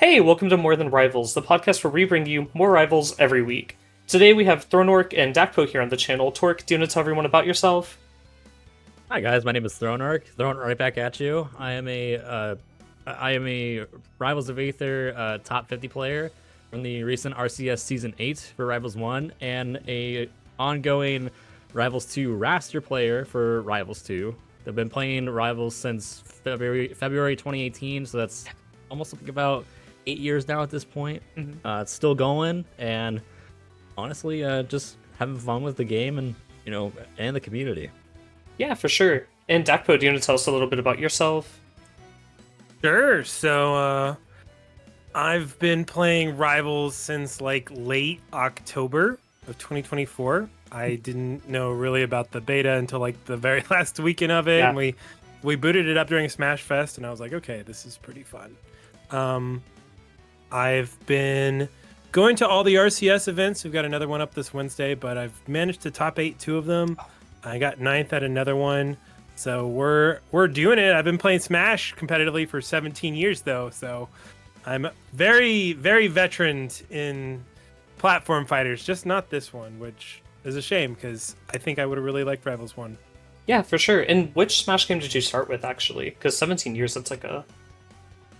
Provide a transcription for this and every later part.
Hey, welcome to More Than Rivals, the podcast where we bring you more rivals every week. Today we have Thrownorc and Dakpo here on the channel. Torque, do you want to tell everyone about yourself? Hi guys, my name is Thrownorc. Throwing it right back at you. I am a Rivals of Aether top 50 player from the recent RCS Season 8 for Rivals 1, and a ongoing Rivals 2 Raster player for Rivals 2. I've been playing Rivals since February 2018, so that's almost like about 8 years now at this point. It's still going, and honestly, just having fun with the game and the community. Yeah, for sure. And Dakpo, do you want to tell us a little bit about yourself? Sure. So I've been playing Rivals since like late October of 2024. I didn't know really about the beta until like the very last weekend of it, Yeah. and we booted it up during Smash Fest, and I was like, okay, this is pretty fun. I've been going to all the RCS events. We've got another one up this Wednesday, but I've managed to top 8 two of them. I got 9th at another one. So we're doing it. I've been playing Smash competitively for 17 years though, so I'm very, very veteran in platform fighters, just not this one, which is a shame because I think I would have really liked Rivals 1. Yeah, for sure. And which Smash game did you start with, actually? Because 17 years, that's like a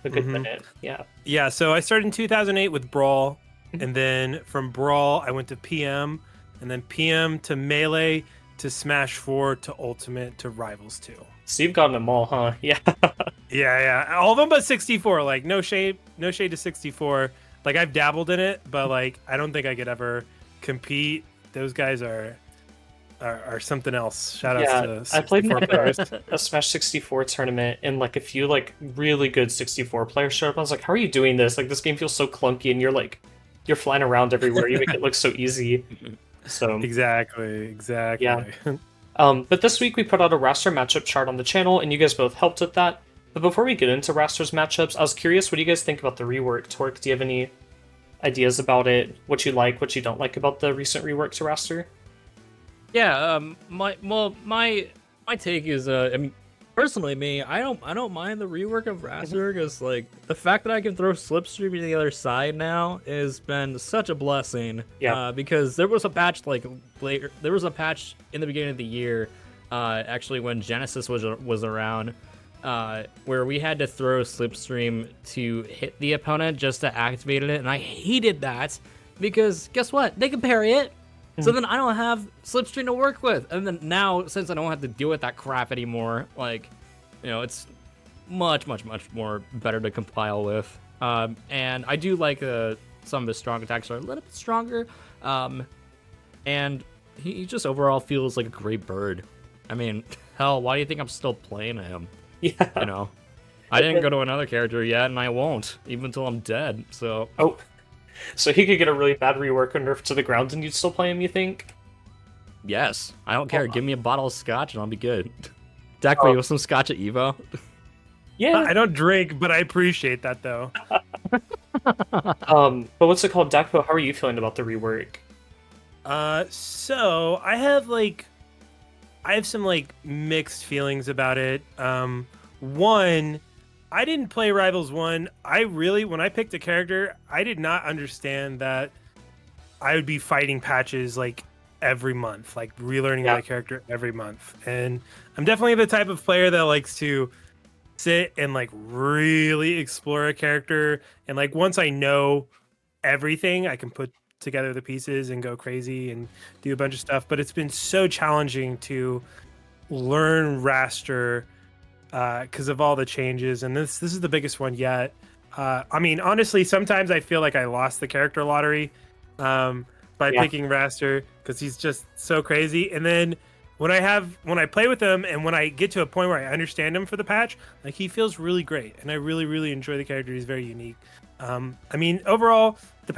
good minute. Yeah. Yeah, so I started in 2008 with Brawl, and then from Brawl I went to PM, and then PM to Melee to Smash 4 to Ultimate to Rivals 2. So you've gotten them all, huh? Yeah. Yeah, all of them but 64. Like no shade to 64. Like I've dabbled in it, but like I don't think I could ever compete. Those guys are something else. Shout outs to I played 64 in players. a Smash 64 tournament, and like a few like really good 64 players showed up. I was like, how are you doing this? Like this game feels so clunky, and you're flying around everywhere. You make it look so easy. So Exactly. yeah. But this week we put out a Raster matchup chart on the channel, and you guys both helped with that. But before we get into Raster's matchups, I was curious, what do you guys think about the rework? Torque, do you have any ideas about it? What you like, what you don't like about the recent rework to Raster? Yeah, my take is I mean, personally, I don't mind the rework of Raster because like the fact that I can throw Slipstream to the other side now has been such a blessing. Yeah. Because there was a patch like later, there was a patch in the beginning of the year, actually when Genesis was around, where we had to throw Slipstream to hit the opponent just to activate it, and I hated that because guess what? They can parry it. So then I don't have Slipstream to work with. And then now, since I don't have to deal with that crap anymore, like, it's much, much, much more better to compile with. And I do like some of his strong attacks are a little bit stronger. And he just overall feels like a great bird. I mean, hell, why do you think I'm still playing him? Yeah. I didn't go to another character yet, and I won't, even until I'm dead, so... Oh. So he could get a really bad rework or nerf to the ground and you'd still play him, you think? Yes. I don't care. Give me a bottle of scotch and I'll be good. Dakpo, you want some scotch at Evo? Yeah. I don't drink, but I appreciate that though. But what's it called? Dakpo, how are you feeling about the rework? So I have some like mixed feelings about it. One, I didn't play Rivals 1. When I picked a character, I did not understand that I would be fighting patches like every month, like relearning my character every month. And I'm definitely the type of player that likes to sit and like really explore a character. And like once I know everything, I can put together the pieces and go crazy and do a bunch of stuff. But it's been so challenging to learn Raster because of all the changes, and this is the biggest one yet. I mean, honestly, sometimes I feel like I lost the character lottery by picking Raster because he's just so crazy. And then when I play with him and when I get to a point where I understand him for the patch, like he feels really great, and I really, really enjoy the character. He's very unique. I mean, overall, the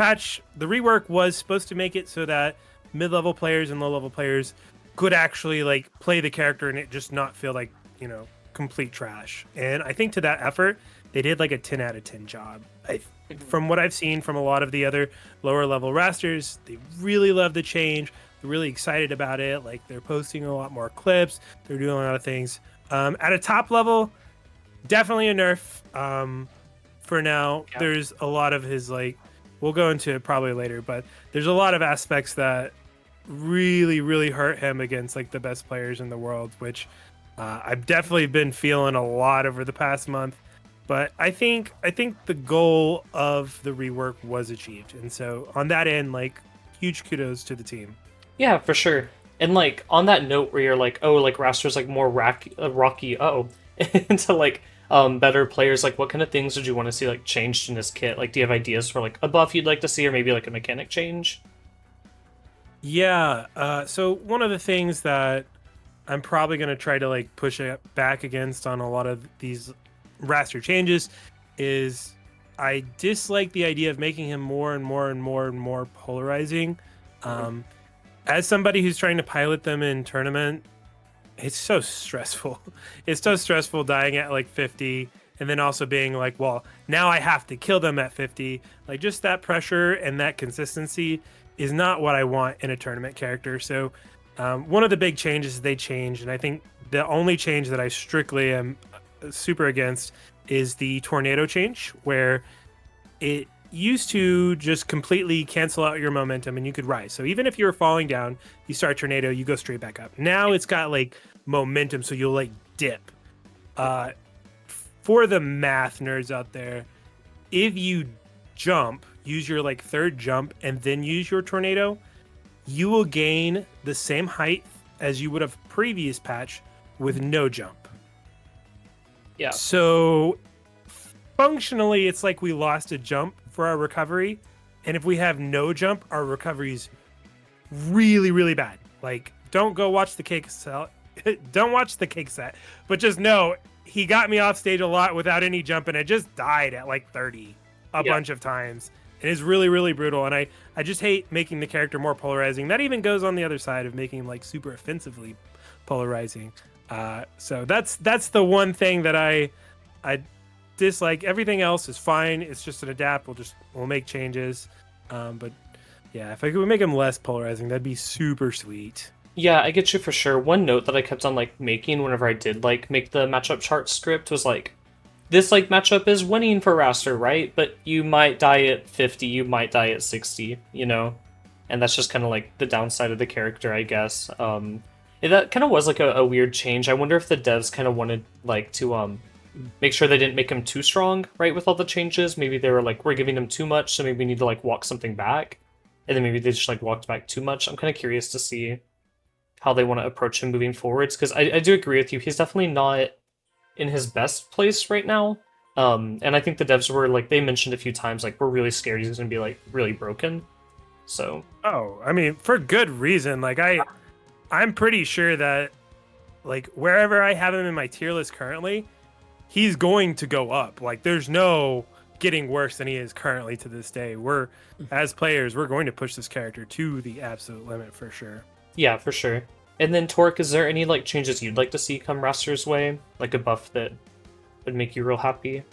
rework was supposed to make it so that mid-level players and low-level players could actually like play the character and it just not feel like, complete trash. And I think to that effort, they did like a 10 out of 10 job. From what I've seen from a lot of the other lower level rasters, they really love the change. They're really excited about it. Like they're posting a lot more clips. They're doing a lot of things. At a top level, definitely a nerf. for now. Yeah. There's a lot of his like, we'll go into it probably later, but there's a lot of aspects that really, really hurt him against like the best players in the world, which I've definitely been feeling a lot over the past month. But I think the goal of the rework was achieved, and so on that end, like, huge kudos to the team. Yeah, for sure. And like on that note where you're like, oh, like Raster's like more rocky, into like better players, like what kind of things would you want to see like changed in this kit? Like do you have ideas for like a buff you'd like to see or maybe like a mechanic change? Yeah, so one of the things that I'm probably going to try to like push it back against on a lot of these Raster changes is I dislike the idea of making him more and more and more and more polarizing. As somebody who's trying to pilot them in tournament, it's so stressful. It's so stressful dying at like 50 and then also being like, well, now I have to kill them at 50. Like just that pressure and that consistency is not what I want in a tournament character. So one of the big changes they changed, and I think the only change that I strictly am super against is the tornado change, where it used to just completely cancel out your momentum and you could rise. So even if you were falling down, you start tornado, you go straight back up. Now it's got like momentum, so you'll like dip. For the math nerds out there, if you jump, use your like third jump and then use your tornado, you will gain the same height as you would have previous patch with no jump. Yeah. So functionally, it's like we lost a jump for our recovery, and if we have no jump, our recovery's really, really bad. Like, don't go watch the cake set. Don't watch the cake set, but just know he got me off stage a lot without any jump, and I just died at like 30 a bunch of times. It is really, really brutal, and I just hate making the character more polarizing. That even goes on the other side of making him like super offensively polarizing. So that's the one thing that I dislike. Everything else is fine. It's just an adapt. We'll make changes. But yeah, if I could make him less polarizing, that'd be super sweet. Yeah, I get you for sure. One note that I kept on like making whenever I did like make the matchup chart script was like, this like matchup is winning for Raster, right? But you might die at 50, you might die at 60, you know? And that's just kind of like the downside of the character, I guess. That kind of was like a weird change. I wonder if the devs kind of wanted like to make sure they didn't make him too strong, right, with all the changes. Maybe they were like, we're giving him too much, so maybe we need to like walk something back. And then maybe they just like walked back too much. I'm kind of curious to see how they want to approach him moving forwards, because I do agree with you. He's definitely not in his best place right now. And I think the devs were like, they mentioned a few times, like, we're really scared he's going to be like really broken. So. Oh, I mean, for good reason. Like I'm pretty sure that like wherever I have him in my tier list currently, he's going to go up. Like there's no getting worse than he is currently to this day. We're, as players, we're going to push this character to the absolute limit for sure. Yeah, for sure. And then Torque, is there any like changes you'd like to see come Raster's way? Like a buff that would make you real happy?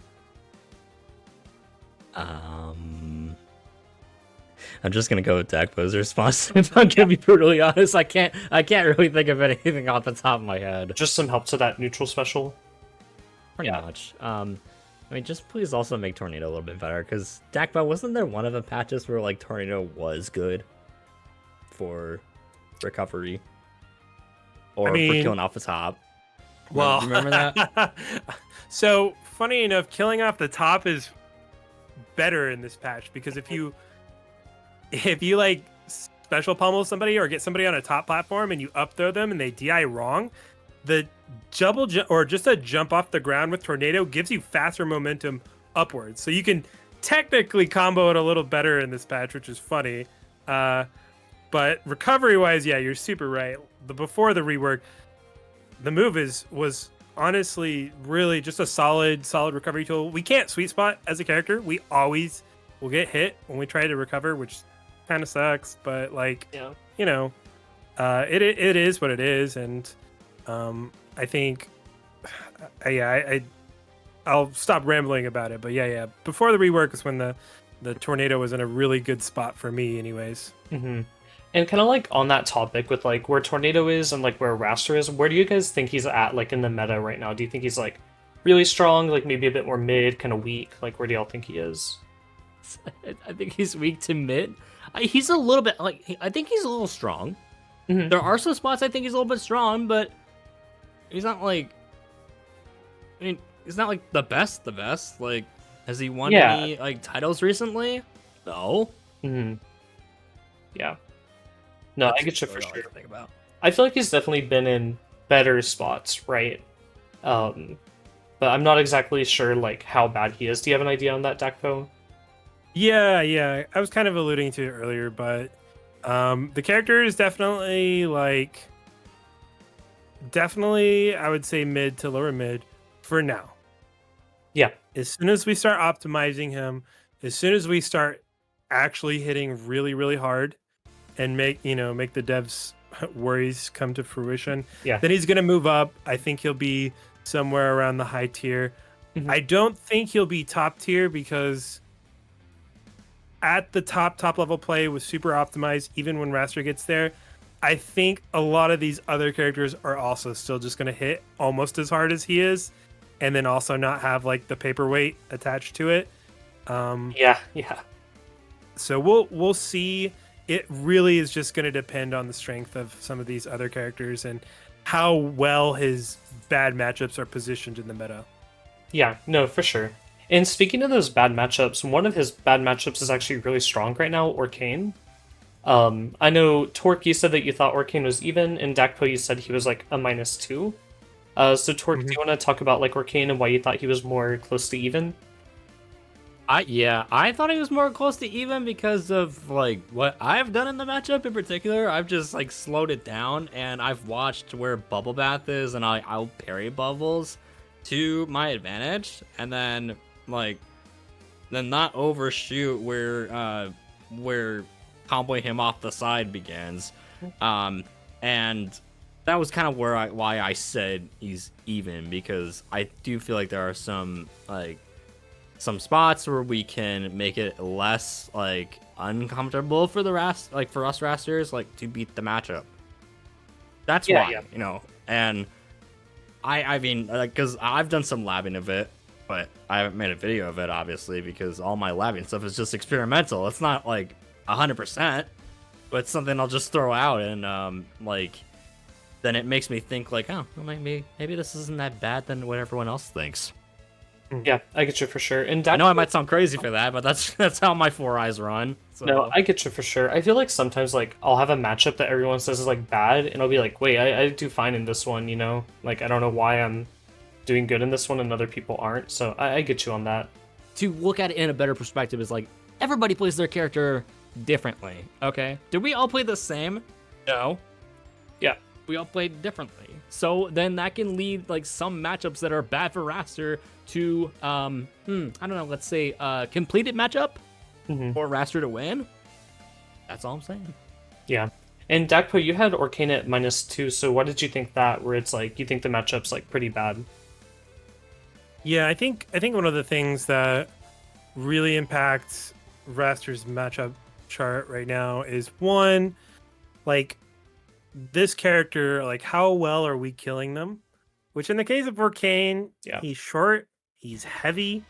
I'm just gonna go with Dakpo's response. If I'm gonna be brutally honest, I can't really think of anything off the top of my head. Just some help to that neutral special? Pretty much. I mean, just please also make Tornado a little bit better, because Dakpo, wasn't there one of the patches where like Tornado was good for recovery? Or for killing off the top? Well, remember that? So funny enough, killing off the top is better in this patch, because if you like special pummel somebody or get somebody on a top platform and you up throw them and they DI wrong, the double jump or just a jump off the ground with Tornado gives you faster momentum upwards. So you can technically combo it a little better in this patch, which is funny. But recovery wise, yeah, you're super right. Before the rework, the move was honestly really just a solid recovery tool. We can't sweet spot as a character. We always will get hit when we try to recover, which kind of sucks. But like, you know, it is what it is, and I think, I'll stop rambling about it. But yeah. Before the rework is when the Tornado was in a really good spot for me, anyways. Mm-hmm. And kind of like on that topic with like where Tornado is and like where Raster is, where do you guys think he's at like in the meta right now? Do you think he's like really strong, like maybe a bit more mid, kind of weak? Like, where do y'all think he is? I think he's weak to mid. He's a little bit like I think he's a little strong. Mhm. There are some spots I think he's a little bit strong, but he's not like. I mean, he's not like the best. The best. Like, has he won Yeah. any like titles recently? No. Mhm. Yeah. No, I get you for That's what I sure. think about. I feel like he's definitely been in better spots, right? But I'm not exactly sure like how bad he is. Do you have an idea on that, Dakpo? Yeah. I was kind of alluding to it earlier, but the character is definitely I would say mid to lower mid for now. Yeah. As soon as we start optimizing him, as soon as we start actually hitting really, really hard and make the devs worries come to fruition, Yeah. then he's gonna move up. I think he'll be somewhere around the high tier. Mhm. I don't think he'll be top tier because at the top level play with super optimized, even when Raster gets there, I think a lot of these other characters are also still just going to hit almost as hard as he is, and then also not have like the paperweight attached to it. Yeah. So we'll see. It really is just going to depend on the strength of some of these other characters and how well his bad matchups are positioned in the meta. Yeah, no, for sure. And speaking of those bad matchups, one of his bad matchups is actually really strong right now, Orcane. I know, Torque, you said that you thought Orcane was even, and Dakpo, you said he was like a -2. So Torque, do you want to talk about like Orcane and why you thought he was more close to even? I thought he was more close to even because of like what I've done in the matchup in particular. I've just like slowed it down and I've watched where Bubble Bath is and I'll parry bubbles to my advantage and then not overshoot where comboing him off the side begins. And that was kind of why I said he's even, because I do feel like there are some spots where we can make it less like uncomfortable for for us Rasters to beat the matchup. That's why. And I mean, because I've done some labbing of it, but I haven't made a video of it obviously because all my labbing stuff is just experimental. It's not like 100%, but it's something I'll just throw out and then it makes me think like, oh, well, maybe this isn't that bad than what everyone else thinks. Yeah, I get you for sure. And I know I might sound crazy for that, but that's how my 4 eyes run. So. No, I get you for sure. I feel like sometimes like I'll have a matchup that everyone says is like bad, and I'll be like, wait, I do fine in this one, Like I don't know why I'm doing good in this one and other people aren't. So I get you on that. To look at it in a better perspective is like everybody plays their character differently. Okay, did we all play the same? No. Yeah, we all played differently. So then that can lead like some matchups that are bad for Raster to I don't know, let's say completed matchup for Raster to win. That's all I'm saying. Yeah. And Dakpo, you had Orcane at -2, so what did you think that, where it's like you think the matchup's like pretty bad? Yeah, I think one of the things that really impacts Raster's matchup chart right now is one, like this character, like how well are we killing them? Which in the case of Orcane, he's short, he's heavy.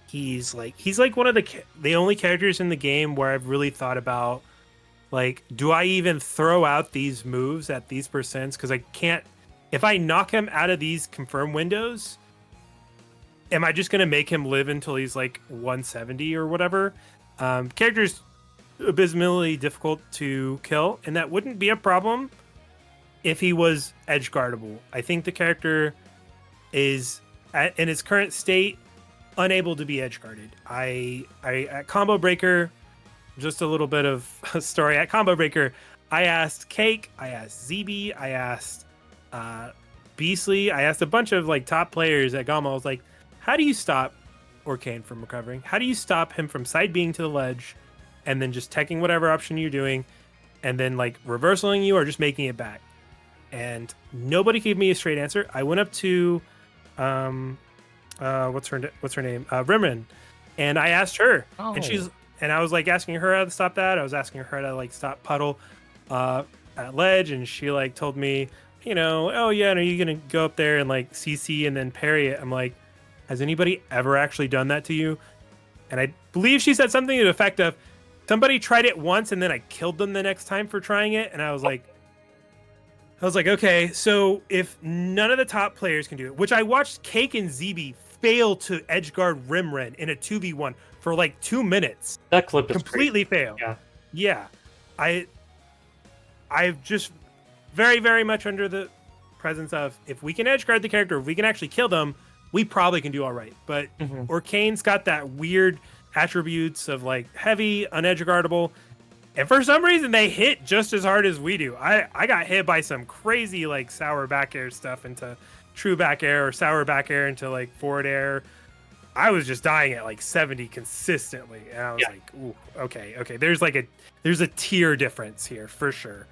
He's like one of the only characters in the game where I've really thought about like, do I even throw out these moves at these percents? Because I can't. If I knock him out of these confirm windows, am I just gonna make him live until he's like 170 or whatever? Character's abysmally difficult to kill, and that wouldn't be a problem if he was edge guardable. I think the character is in its current state unable to be edge guarded. I at Combo Breaker, just a little bit of a story. At Combo Breaker, I asked Cake, I asked ZB, I asked Beastly, I asked a bunch of like top players at Gamma. I was like, how do you stop Orcane from recovering? How do you stop him from side being to the ledge and then just teching whatever option you're doing and then like reversaling you or just making it back? And nobody gave me a straight answer. I went up to what's her name? Rimran, and I asked her, and I was like asking her how to stop that. I was asking her how to like stop Puddle at ledge, and she like told me oh yeah, are you gonna go up there and like CC and then parry it? I'm like, has anybody ever actually done that to you? And I believe she said something to the effect of, somebody tried it once and then I killed them the next time for trying it. And I was like, okay, so if none of the top players can do it, which I watched Cake and ZB fail to edgeguard Rimren in a 2v1 for like 2 minutes. That clip is completely crazy. fail. Yeah. I've just very, very much under the presence of, if we can edgeguard the character, if we can actually kill them, we probably can do all right. But Orcane's got that weird attributes of like heavy, unedgeguardable, and for some reason they hit just as hard as we do. I got hit by some crazy like sour back air stuff into true back air, or sour back air into like forward air. I was just dying at like 70 consistently, and I was like, ooh, okay. There's a tier difference here for sure.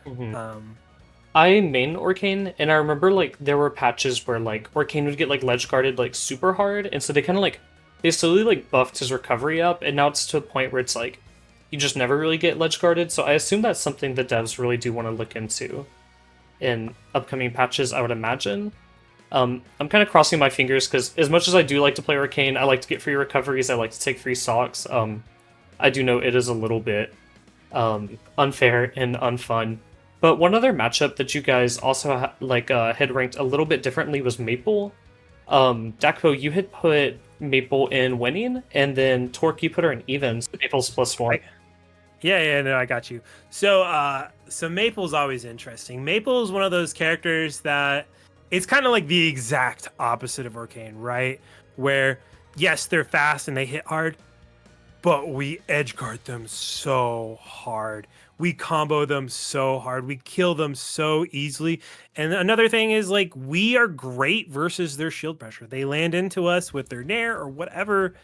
I main Orcane, and I remember like there were patches where like Orcane would get like ledge guarded like super hard, and so they kind of like they slowly like buffed his recovery up, and now it's to a point where it's like you just never really get ledge guarded. So I assume that's something the devs really do want to look into in upcoming patches, I would imagine. I'm kind of crossing my fingers because as much as I do like to play Orcane, I like to get free recoveries. I like to take free stocks. I do know it is a little bit unfair and unfun. But one other matchup that you guys also had ranked a little bit differently was Maple. Dakpo, you had put Maple in winning, and then Torque, you put her in evens. Maple's +1. No, I got you. So Maple's always interesting. Maple is one of those characters that it's kind of like the exact opposite of Orcane, right? Where, yes, they're fast and they hit hard, but we edgeguard them so hard. We combo them so hard. We kill them so easily. And another thing is, like, we are great versus their shield pressure. They land into us with their nair or whatever.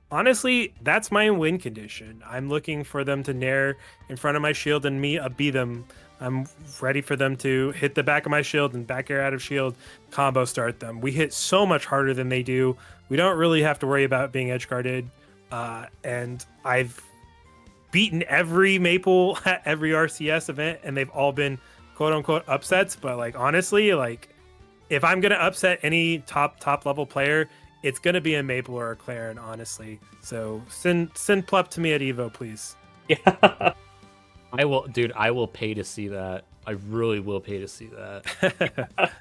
Honestly, that's my win condition. I'm looking for them to nair in front of my shield and me beat them. I'm ready for them to hit the back of my shield and back air out of shield, combo start them. We hit so much harder than they do. We don't really have to worry about being edge guarded. And I've beaten every Maple at every RCS event, and they've all been quote unquote upsets. But like, honestly, like, if I'm gonna upset any top level player, it's gonna be a Maple or a Claren, honestly. So send Plup to me at Evo, please. Yeah. I will pay to see that. I really will pay to see that.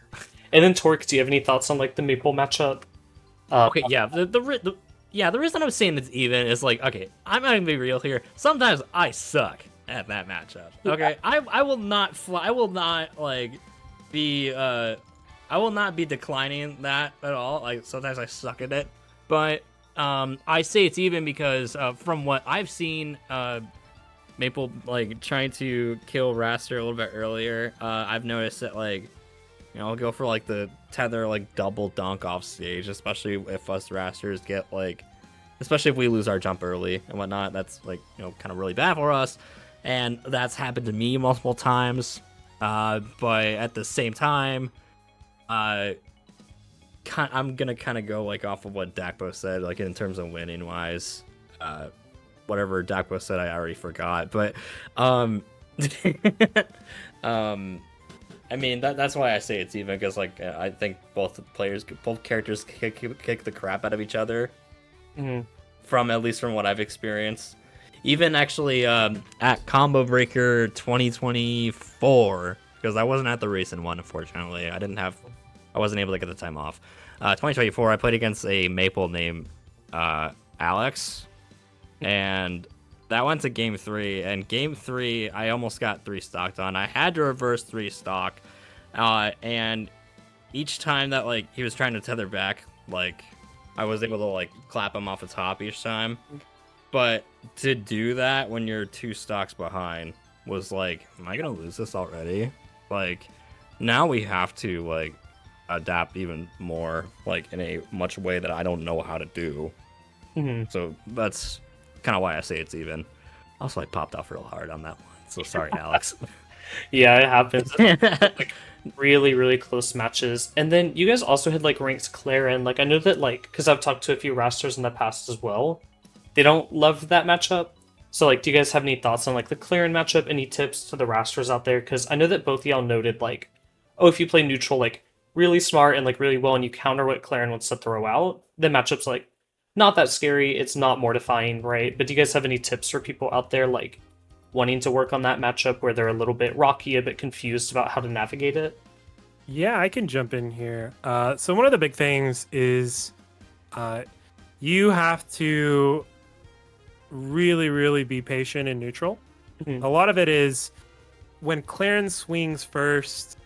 And then Torque, do you have any thoughts on like the Maple matchup? Okay, yeah. The reason I'm saying it's even is like, okay, I'm gonna be real here. Sometimes I suck at that matchup. Okay, I will not fly. I will not like be. I will not be declining that at all. Like sometimes I suck at it, but I say it's even because from what I've seen, Maple like trying to kill Raster a little bit earlier. I've noticed that like, I'll go for like the tether like double dunk off stage, especially if us Rasters get like, especially if we lose our jump early and whatnot. That's like kind of really bad for us, and that's happened to me multiple times. But at the same time, I'm gonna kind of go like off of what Dakpo said, like in terms of winning wise. Whatever Dakpo said, I already forgot. But I mean that's why I say it's even, because like I think both characters kick the crap out of each other. From at least from what I've experienced. Even actually at Combo Breaker 2024, because I wasn't at the recent one, unfortunately. I wasn't able to get the time off. 2024, I played against a Maple named Alex, and that went to game 3. And game 3, I almost got 3 stocked on. I had to reverse 3 stock, and each time that like he was trying to tether back, like I was able to like clap him off the top each time. But to do that when you're 2 stocks behind was like, am I gonna lose this already? Like, now we have to like adapt even more, like in a much way that I don't know how to do. So that's kind of why I say it's even. Also, I popped off real hard on that one, so sorry, Alex. Yeah, it happens. Like, really, really close matches. And then you guys also had like ranked Claren. Like I know that like, because I've talked to a few Rasters in the past as well, they don't love that matchup. So like, do you guys have any thoughts on like the Claren matchup? Any tips to the Rasters out there? Because I know that both of y'all noted like oh, if you play neutral like really smart and like really well and you counter what Claren wants to throw out, the matchup's like not that scary. It's not mortifying, right? But do you guys have any tips for people out there like wanting to work on that matchup where they're a little bit rocky, a bit confused about how to navigate it? Yeah, I can jump in here. So one of the big things is you have to really, really be patient and neutral. Mhm. A lot of it is when Claren swings first,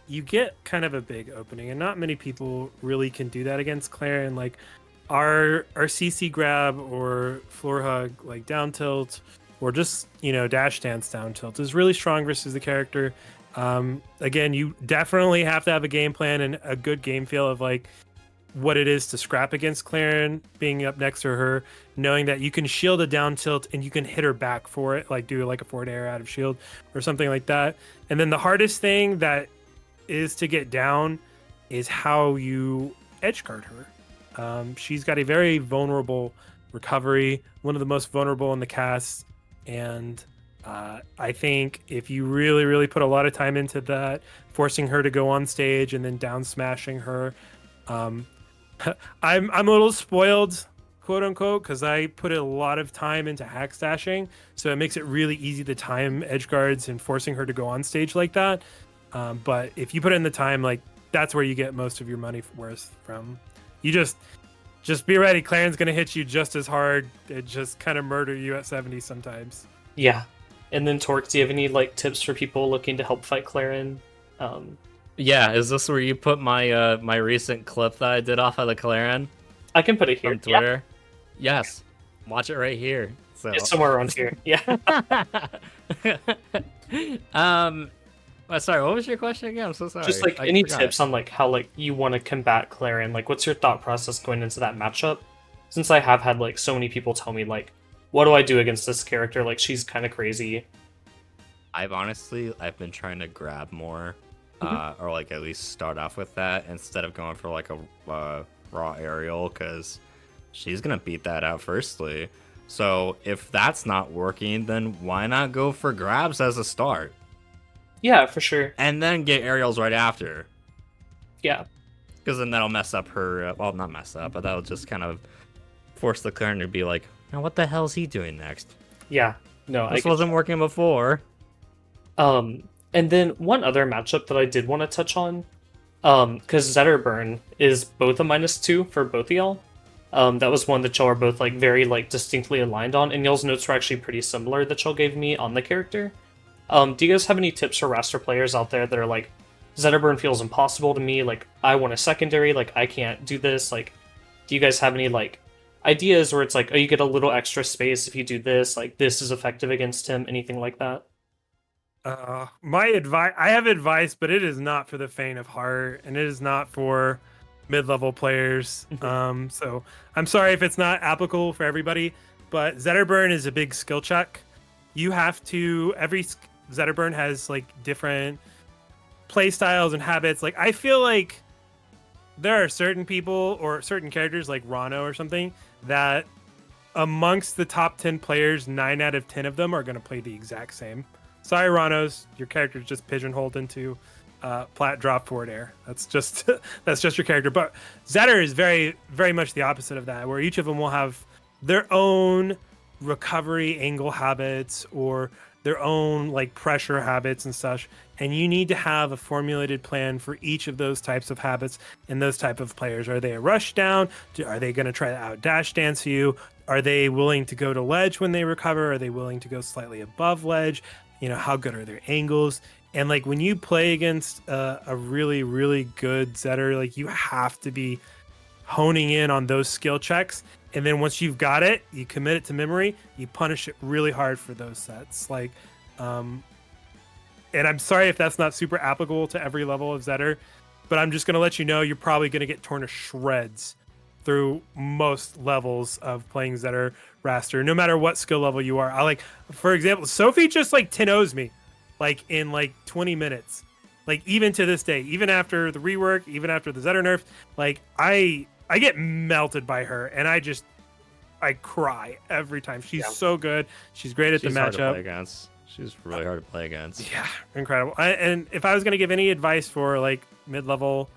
you get kind of a big opening, and not many people really can do that against Claren. Like our CC grab or floor hug, like down tilt, or just dash dance down tilt is really strong versus the character. Again, you definitely have to have a game plan and a good game feel of like what it is to scrap against Claren, being up next to her, knowing that you can shield a down tilt and you can hit her back for it, like do like a forward air out of shield or something like that. And then the hardest thing that is to get down is how you edge guard her. She's got a very vulnerable recovery, one of the most vulnerable in the cast, and I think if you really, really put a lot of time into that, forcing her to go on stage and then down smashing her, I'm a little spoiled, quote unquote, because I put a lot of time into hack stashing, so it makes it really easy to time edge guards and forcing her to go on stage like that. But if you put in the time, like that's where you get most of your money worth from. You just be ready. Claren's gonna hit you just as hard and just kind of murder you at 70 sometimes. Yeah. And then Torque, do you have any like tips for people looking to help fight Claren? Yeah, is this where you put my my recent clip that I did off of the Claren I can put it here. from Twitter? Yes, watch it right here. So It's somewhere around here. Yeah. sorry, what was your question again? I'm so sorry. Just like I any forgot. tips on like how like you want to combat Claren? Like what's your thought process going into that matchup? Since I have had like so many people tell me like, what do I do against this character? Like she's kind of crazy. I've been trying to grab more, or like at least start off with that instead of going for like a raw aerial, because she's gonna beat that out firstly. So if that's not working, then why not go for grabs as a start Yeah, for sure. and then get aerials right after? Yeah. Because then that'll mess up her. Well, not mess up, but that'll just kind of force the Claren to be like, now what the hell is he doing next? Yeah. No, This wasn't working before. And then one other matchup that I did want to touch on, because Zetterburn is both a -2 for both of y'all. That was one that y'all are both like very like distinctly aligned on, and y'all's notes were actually pretty similar that y'all gave me on the character. Do you guys have any tips for Raster players out there that are like, Zetterburn feels impossible to me, like I want a secondary, like I can't do this, like do you guys have any like ideas where it's like, oh, you get a little extra space if you do this, like this is effective against him, anything like that? My advice, I have advice, but it is not for the faint of heart, and it is not for mid-level players. So I'm sorry if it's not applicable for everybody, but Zetterburn is a big skill check. You have to, Zetterburn has like different play styles and habits. Like I feel like there are certain people or certain characters like Rano or something that amongst the top 10 players, 9 out of 10 of them are going to play the exact same. Sorry, Ranos, your character's just pigeonholed into plat drop forward air. That's just your character. But Zetter is very, very much the opposite of that, where each of them will have their own recovery angle habits or their own like pressure habits and such. And you need to have a formulated plan for each of those types of habits and those type of players. Are they a rush down? Are they going to try to out dash dance you? Are they willing to go to ledge when they recover? Are they willing to go slightly above ledge? How good are their angles? And like when you play against a really, really good Zetter, like you have to be honing in on those skill checks. And then once you've got it, you commit it to memory, you punish it really hard for those sets. Like, and I'm sorry if that's not super applicable to every level of Zetter, but I'm just going to let you know you're probably going to get torn to shreds through most levels of playing Zetter Raster, no matter what skill level you are. I like, for example, Sophie just like 10-0s me, like in like 20 minutes. Like even to this day, even after the rework, even after the Zetter nerf, like I get melted by her, and I cry every time. She's so good. She's great at the She's hard to play matchup. against. She's really hard to play against. Yeah, incredible. And if I was going to give any advice for like mid-level,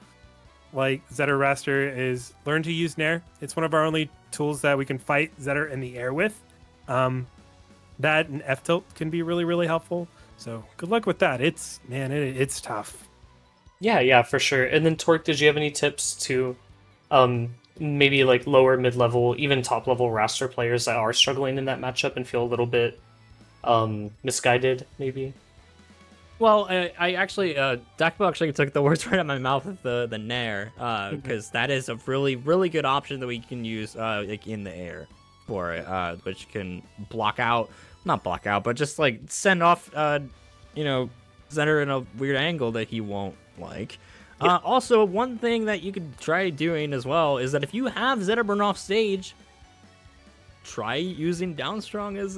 like Zetter Raster, is learn to use Nair. It's one of our only tools that we can fight Zetter in the air with. That and F tilt can be really, really helpful. So good luck with that. It's tough. Yeah, for sure. And then Torque, did you have any tips to maybe like lower, mid-level, even top-level Raster players that are struggling in that matchup and feel a little bit misguided, maybe? Well, I actually, Dakpo actually took the words right out of my mouth with the Nair, because that is a really, really good option that we can use like in the air for it, which can not block out, but just like send off, Zetter in a weird angle that he won't like. Yeah. Also, one thing that you could try doing as well is that if you have Zetterburn off stage, try using Downstrong as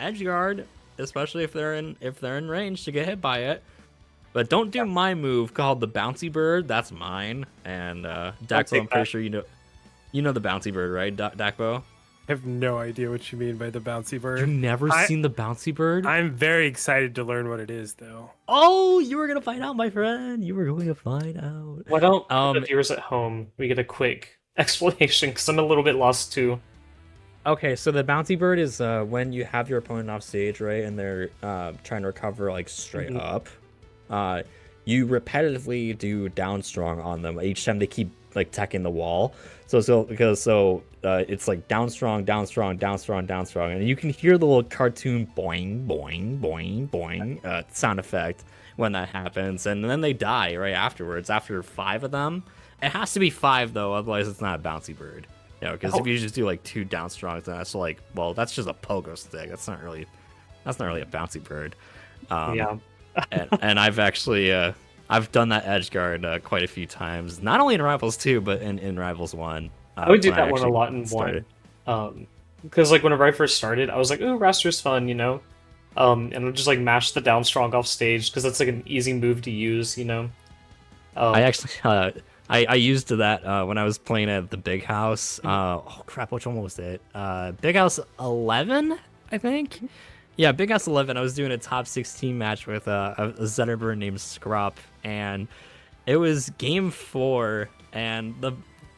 edge guard, especially if they're in range to get hit by it. But don't do my move called the Bouncy Bird. That's mine. And Dakpo, I'm pretty sure you know the Bouncy Bird, right, Dakpo? I have no idea what you mean by the bouncy bird. You've never seen the Bouncy Bird? I'm very excited to learn what it is, though. Oh, you were gonna find out, my friend. You were going to find out. Why don't the viewers at home we get a quick explanation, because I'm a little bit lost too. Okay, so the Bouncy Bird is when you have your opponent off stage, right, and they're trying to recover like straight up. You repetitively do down strong on them each time they keep like teching the wall. So it's like down strong, down strong, down strong, down strong, and you can hear the little cartoon boing, boing, boing, boing sound effect when that happens, and then they die right afterwards. After 5 of them, it has to be 5 though, otherwise it's not a Bouncy Bird. Because if you just do like 2 down strongs, then that's like, well, that's just a pogo stick. That's not really a Bouncy Bird. and I've actually I've done that edge guard quite a few times, not only in Rivals 2, but in Rivals 1. I would do that one a lot in 1. Because like whenever I first started, I was like, "Ooh, Raster's fun," and I'd just like mash the down strong off stage because that's like an easy move to use, I actually I used that when I was playing at the Big House. Oh crap, which one was it? Big House 11, I think. Yeah, Big House 11. I was doing a top 16 match with a Zetterburn named Scrup, and it was game 4, and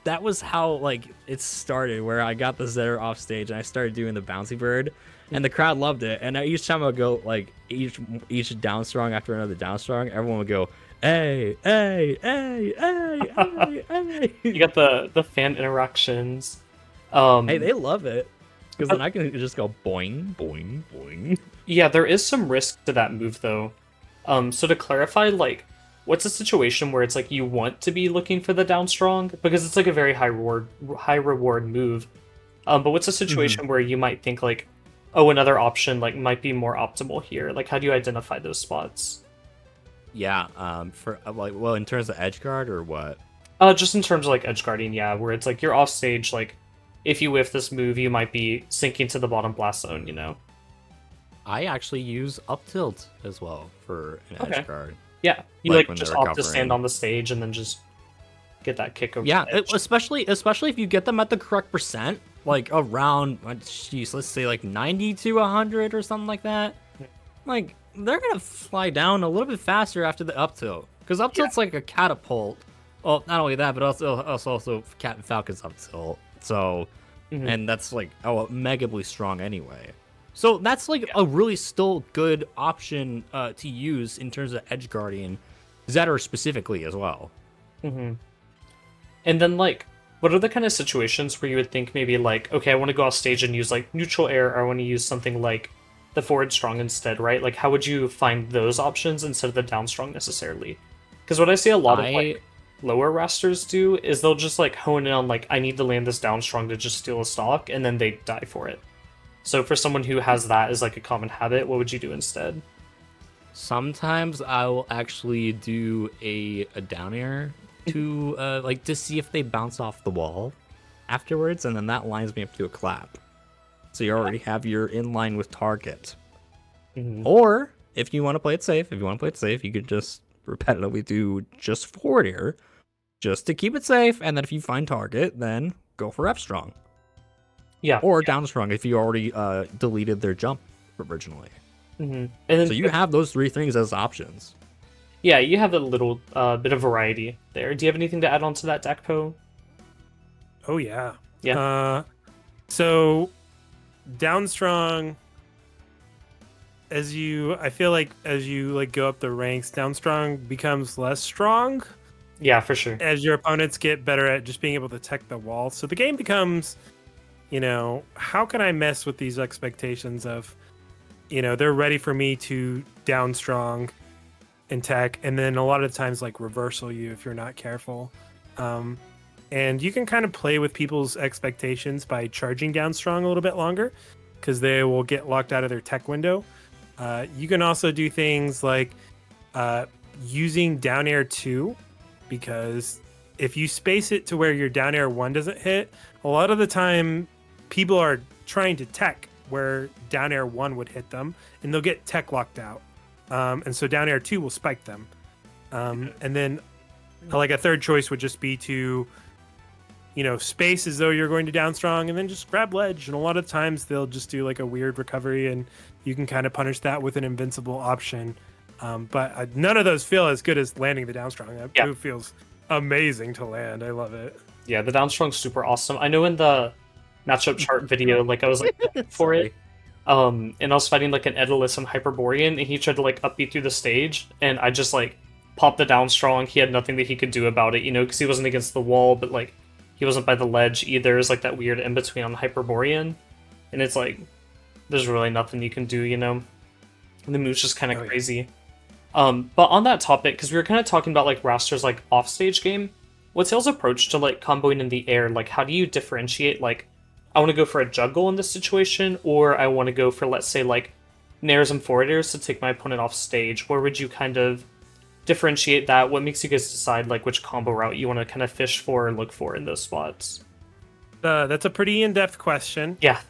that was how like it started, where I got the Zetter off stage and I started doing the Bouncy Bird, and the crowd loved it. And each time I would go like each down strong after another down strong, everyone would go, "Hey, hey, hey, hey, hey, hey." You got the fan interactions. Hey, they love it. Because then I can just go boing, boing, boing. Yeah, there is some risk to that move, though. So to clarify, like, what's a situation where it's like you want to be looking for the down strong? Because it's like a very high reward move. But what's a situation where you might think like, oh, another option like might be more optimal here? Like, how do you identify those spots? Yeah, for like, well, in terms of edge guard or what? Just in terms of like edgeguarding, yeah, where it's like you're off stage, like, if you whiff this move, you might be sinking to the bottom blast zone, I actually use up tilt as well for an edge guard. Yeah, you like just opt to stand on the stage and then just get that kick over. Yeah, especially if you get them at the correct percent, like around, jeez, let's say like 90 to 100 or something like that. Like they're gonna fly down a little bit faster after the up tilt, because up tilt's like a catapult. Well, not only that, but also Cat and Falcon's up tilt. So, and that's like megably strong anyway. So that's like a really still good option to use in terms of edge guarding Zetter specifically as well. And then like, what are the kind of situations where you would think maybe like, okay, I want to go off stage and use like neutral air, or I want to use something like the forward strong instead, right? Like, how would you find those options instead of the down strong necessarily? Because what I see a lot of like lower Rasters do is they'll just like hone in on like, I need to land this down strong to just steal a stock, and then they die for it. So for someone who has that as like a common habit, what would you do instead? Sometimes I will actually do a down air to like to see if they bounce off the wall afterwards, and then that lines me up to a clap. So you already have your in line with target. Or if you want to play it safe, you could just repetitively do just forward air, just to keep it safe, and then if you find target, then go for F strong. Yeah. Or down strong if you already deleted their jump originally. And then, So you have those three things as options. yeah, you have a little bit of variety there. Do you have anything to add on to that, Dakpo? Oh yeah. Yeah. So down strong. I feel like as you like go up the ranks, down strong becomes less strong Yeah, for sure. as your opponents get better at just being able to tech the wall. So the game becomes, how can I mess with these expectations of, they're ready for me to down strong and tech, and then a lot of times like reversal you if you're not careful. And you can kind of play with people's expectations by charging down strong a little bit longer because they will get locked out of their tech window. You can also do things like using down air 2, because if you space it to where your down air 1 doesn't hit, a lot of the time people are trying to tech where down air 1 would hit them, and they'll get tech locked out. And so down air 2 will spike them. And then like a third choice would just be to, space as though you're going to down strong and then just grab ledge. And a lot of times they'll just do like a weird recovery, and you can kind of punish that with an invincible option. But none of those feel as good as landing the down strong. That move feels amazing to land. I love it. Yeah, the down strong's super awesome. I know in the matchup chart video, like I was like for it. And I was fighting like an Edolus and Hyperborean, and he tried to like up me through the stage, and I just like popped the down strong. He had nothing that he could do about it, because he wasn't against the wall, but like he wasn't by the ledge either. It's like that weird in between on Hyperborean, and it's like there's really nothing you can do, And the move's just kind of crazy. But on that topic, because we were kind of talking about like Raster's like offstage game, what's Hale's approach to like comboing in the air? Like, how do you differentiate like, I want to go for a juggle in this situation, or I want to go for, let's say, like nairs and forward airs to take my opponent off stage? Where would you kind of differentiate that? What makes you guys decide like which combo route you want to kind of fish for and look for in those spots? That's a pretty in-depth question. Yeah.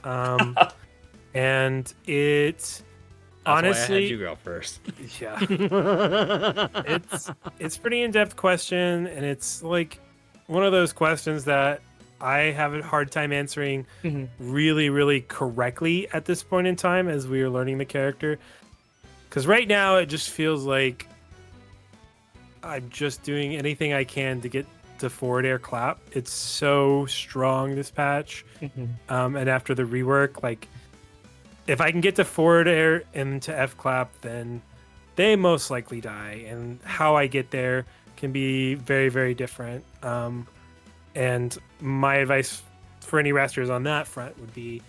And it's honestly, why I had you go first. Yeah. it's pretty in-depth question, and it's like one of those questions that I have a hard time answering really, really correctly at this point in time as we are learning the character. Because right now it just feels like I'm just doing anything I can to get to forward air clap. It's so strong this patch. And after the rework, like if I can get to forward air and to F clap, then they most likely die. And how I get there can be very, very different. And my advice for any Rasters on that front would be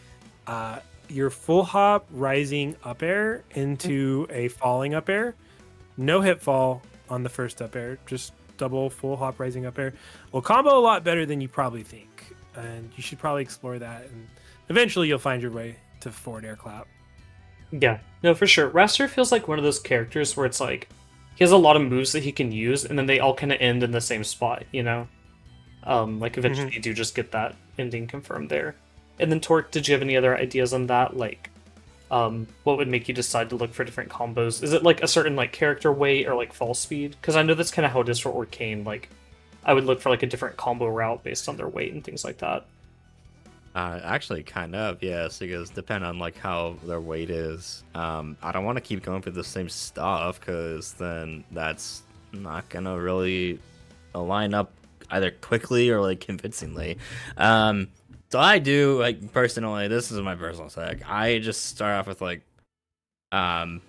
your full hop rising up air into a falling up air. No hip fall on the first up air, just double full hop rising up air. Will combo a lot better than you probably think. And you should probably explore that. And eventually you'll find your way to forward air clap. Yeah, no, for sure. Raster feels like one of those characters where it's like he has a lot of moves that he can use, and then they all kind of end in the same spot, Like eventually you do just get that ending confirmed there. And then Torque, did you have any other ideas on that? Like, what would make you decide to look for different combos? Is it like a certain like character weight or like fall speed? Because I know that's kind of how it is for Orcane. Like, I would look for like a different combo route based on their weight and things like that. Actually, kind of, yes, because depending on like how their weight is, I don't want to keep going for the same stuff because then that's not gonna really line up either quickly or like convincingly. So I do like personally. This is my personal take. I just start off with like, kind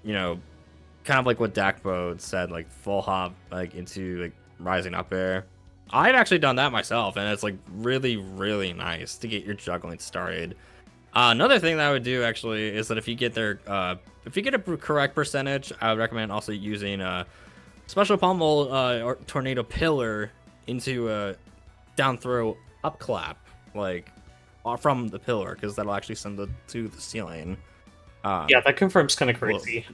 of like what Dakpo said, like full hop like into like rising up air. I've actually done that myself, and it's like really, really nice to get your juggling started. Another thing that I would do actually is that if you get a correct percentage, I would recommend also using a special pommel or tornado pillar into a down throw up clap, like from the pillar, because that'll actually send it to the ceiling. Yeah, that confirms kind of crazy.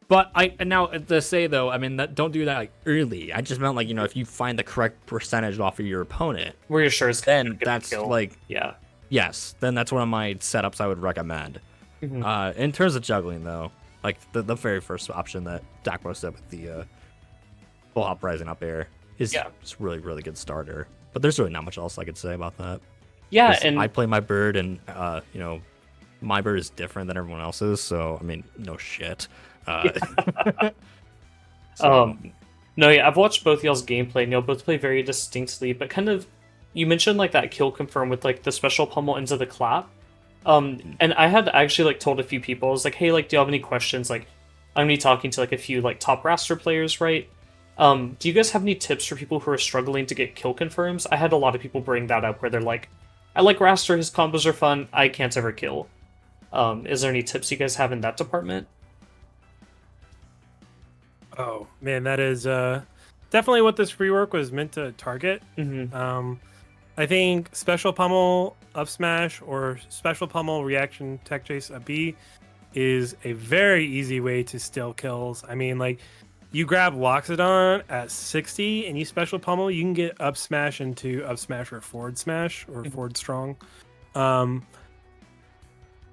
But now to say though, I mean, don't do that like early. I just meant like if you find the correct percentage off of your opponent, where you're sure it's then that's like yes, then that's one of my setups I would recommend. In terms of juggling though, like the very first option that Dakpo said with the full hop rising up air is just really, really good starter. But there's really not much else I could say about that. Yeah, and I play my bird and my bird is different than everyone else's, so I mean, no shit. So, No, yeah, I've watched both y'all's gameplay, and y'all both play very distinctly, but kind of, you mentioned like that kill confirm with like the special pummel into the clap. And I had actually like told a few people, I was like, hey, like, do you have any questions? Like, I'm gonna be talking to like a few like top Raster players, right? Do you guys have any tips for people who are struggling to get kill confirms? I had a lot of people bring that up where they're like, I like Raster, his combos are fun, I can't ever kill. Is there any tips you guys have in that department? Oh man, that is definitely what this rework was meant to target. Mm-hmm. I think special pummel up smash or special pummel reaction tech chase up B is a very easy way to steal kills. I mean, like, you grab Loxodon at 60 and you special pummel, you can get up smash into up smash or forward smash or forward strong.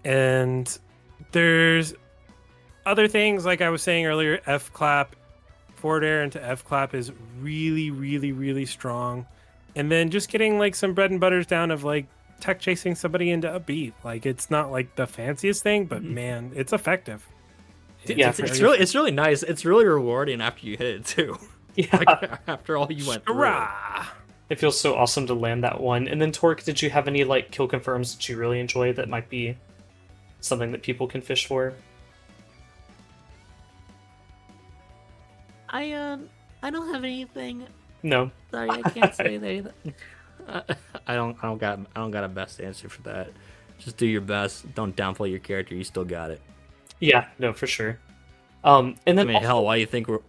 And there's other things, like I was saying earlier, F clap, forward air into F clap is really, really, really strong. And then just getting like some bread and butters down of like tech chasing somebody into a beat. Like, it's not like the fanciest thing, but man, it's effective. Yeah, it's really nice. It's really rewarding after you hit it too. Yeah. Like, after all you went through. Hurrah! It feels so awesome to land that one. And then Torque, did you have any like kill confirms that you really enjoy that might be something that people can fish for? I don't have anything. No. Sorry, I can't say anything. I don't got a best answer for that. Just do your best. Don't downplay your character. You still got it. Yeah, no, for sure. And then I mean, hell, why do you think we're?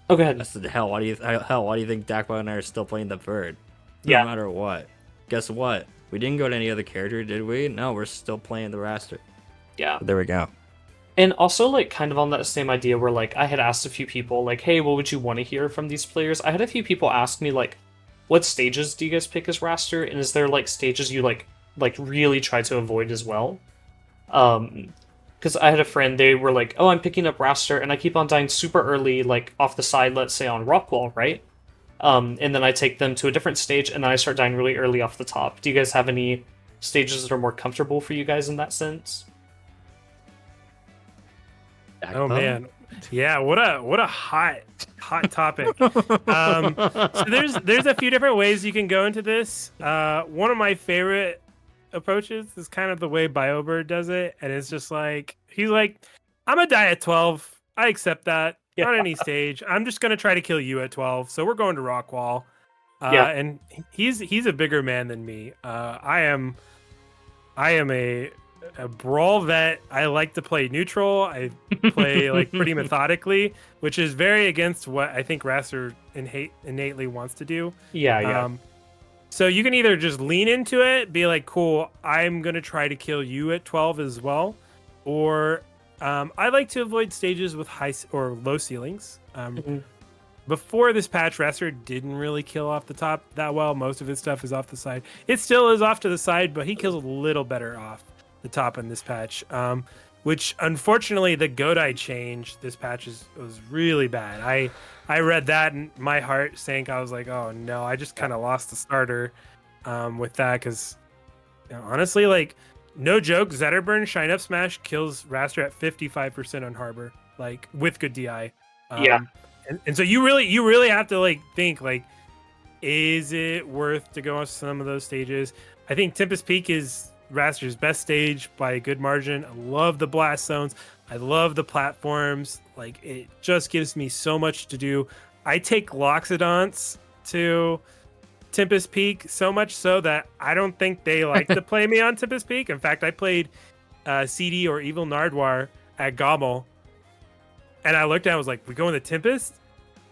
Oh, go ahead. I said, hell, why do you think Dakpo and I are still playing the bird? Yeah. No matter what. Guess what? We didn't go to any other character, did we? No, we're still playing the Raster. Yeah. There we go. And also, like, kind of on that same idea where, like, I had asked a few people, like, hey, what would you want to hear from these players? I had a few people ask me, like, what stages do you guys pick as Raster? And is there, like, stages you, like really try to avoid as well? Because I had a friend, they were like, oh, I'm picking up Raster, and I keep on dying super early, like, off the side, let's say on Rockwall, right? And then I take them to a different stage, and then I start dying really early off the top. Do you guys have any stages that are more comfortable for you guys in that sense? Oh man, yeah, what a hot topic. So there's a few different ways you can go into this. One of my favorite approaches is kind of the way BioBird does it, and it's just like, he's like, I'm gonna die at 12. I accept that. Yeah. On any stage, I'm just gonna try to kill you at 12. So we're going to Rockwall. Yeah. And he's a bigger man than me. I am a brawl vet. I like to play neutral. I play like pretty methodically, which is very against what I think Raster innately wants to do. Yeah. So you can either just lean into it, be like, cool, I'm gonna try to kill you at 12 as well, or I like to avoid stages with high or low ceilings. Before this patch, Raster didn't really kill off the top that well. Most of his stuff is off the side. It still is off to the side, but he kills a little better off the top in this patch. Which unfortunately the Godai change this patch was really bad. I read that and my heart sank. I was like, oh no, I just kind of lost the starter with that, because honestly, like, no joke, Zetterburn Shine Up Smash kills Raster at 55% on Harbor, like, with good DI. Yeah. And so you really have to like think, like, is it worth to go on some of those stages? I think Tempest Peak is Raster's best stage by a good margin. I love the blast zones. I love the platforms. Like, it just gives me so much to do. I take Loxodonts to Tempest Peak so much so that I don't think they like to play me on Tempest Peak. In fact, I played CD or Evil Nardwar at Gobble, and I looked at it, I was like, we going to Tempest?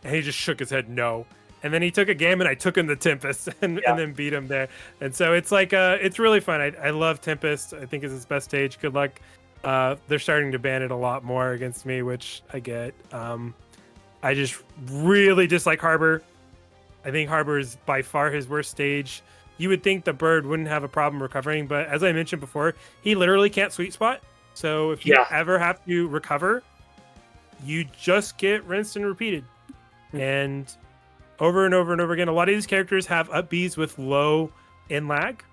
And he just shook his head no. And then he took a game and I took him to Tempest and then beat him there. And so it's like, it's really fun. I love Tempest. I think it's his best stage. Good luck. They're starting to ban it a lot more against me, which I get. I just really dislike Harbor. I think Harbor is by far his worst stage. You would think the bird wouldn't have a problem recovering, but as I mentioned before, he literally can't sweet spot. So if you ever have to recover, you just get rinsed and repeated. And over and over and over again, a lot of these characters have up Bs with low in lag